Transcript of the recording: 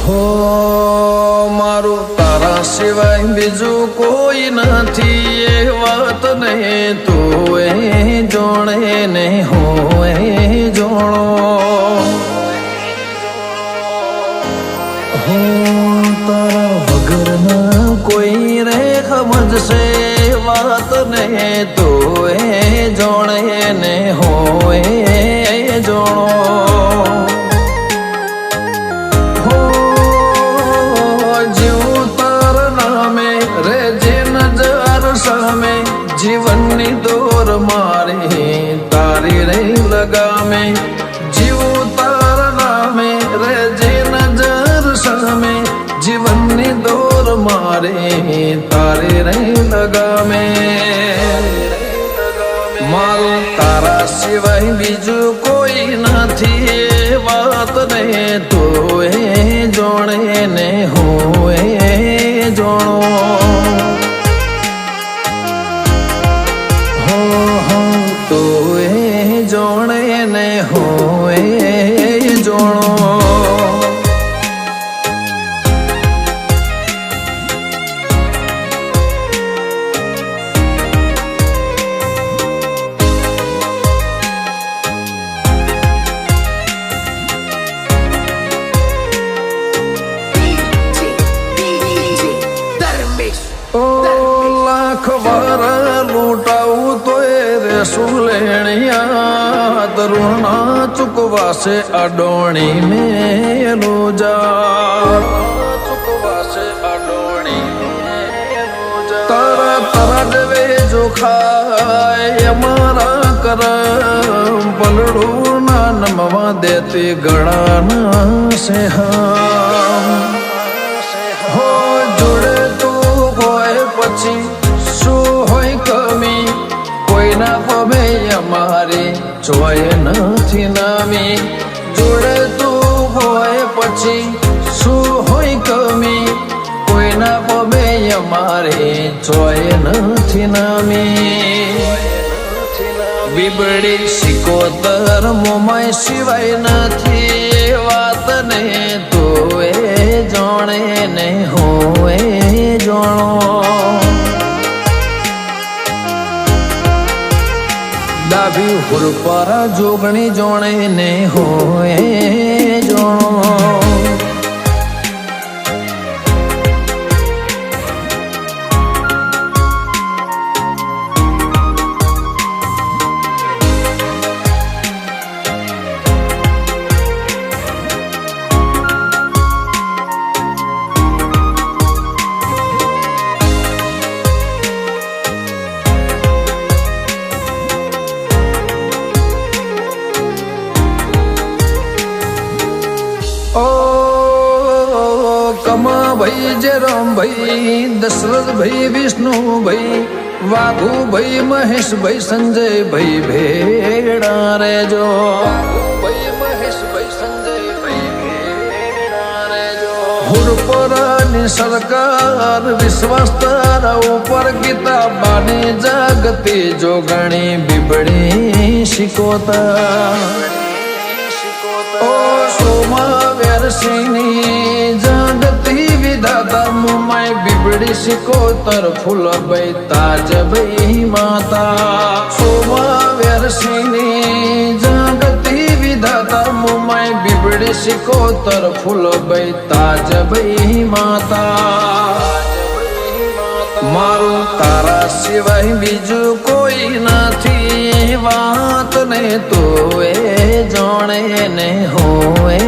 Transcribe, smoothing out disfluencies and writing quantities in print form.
હો મારું તારા સિવાય બીજું કોઈ નથી એ વાત ને તું એ જોણે ને હું એ જોણો હો તારા વગરના કોઈ રે સમજશે વાત ને તું એ જોણે ને હું એ જોણો જીવનની દોર મારી તારી રે લગામે જીવું તારા નામે રેજે નજર સામે જીવનની દોર મારી તારી રે લગામે મારું તારા સિવાય બીજું કોઈ નથી એ વાત ને તું એ જોણે ને હું એ જોણો તું એ જોણે ને હું એ જોણો લાખ વાર લૂંટાવું તો શું લેણિયા તરુણા ચૂકવાશે અડોણી મેલું જા ચૂકવાશે અડોણી તારા તારા જવે જો ખાય અમારા કરમ પલડું ના નમવા દેતી ગળાના સેહા હો જોડે તું હોય પછી શું હોય કમી કોઈના પમે અમારી જોય નથી નામી જોડે તું હોય પછી શું હોય કમી કોઈના પમે અમારી જોય નથી નામી બીબડી સિકોતર મોમાય સિવાય નથી વાત ને તું એ જોણે ને હું એ જોણો ડાબી હુરપારા જોગણી જોણે ને હોય જોણો કમા ભાઈ જેરામ ભાઈ દશરથ ભાઈ વિષ્ણુ ભાઈ વાઘુ ભાઈ મહેશ ભાઈ સંજય ભાઈ ભેડા રેજો ભાઈ મહેશ ભાઈ સંજય ભાઈ ભેડા રેજો હુરપરાની સરકાર વિશ્વાસ તારા ઉપર ગીતા બાની જાગતી જોગણી બીબડી શિકોતા ઓ સોમા વેરસિંહની જાગતી વિધાતા મુમાય બીબડી સિકોતર ફૂલ ભાઈ તાજ ભાઈ માતા સોમા વેરસિંહની જાગતી વિધાતા મુમાય બીબડી સિકોતર ફૂલ ભાઈ તાજ ભાઈ માતા મારું તારા સિવાય બીજું કોઈ નથી વાત ને તું એ જોણે ને હું એ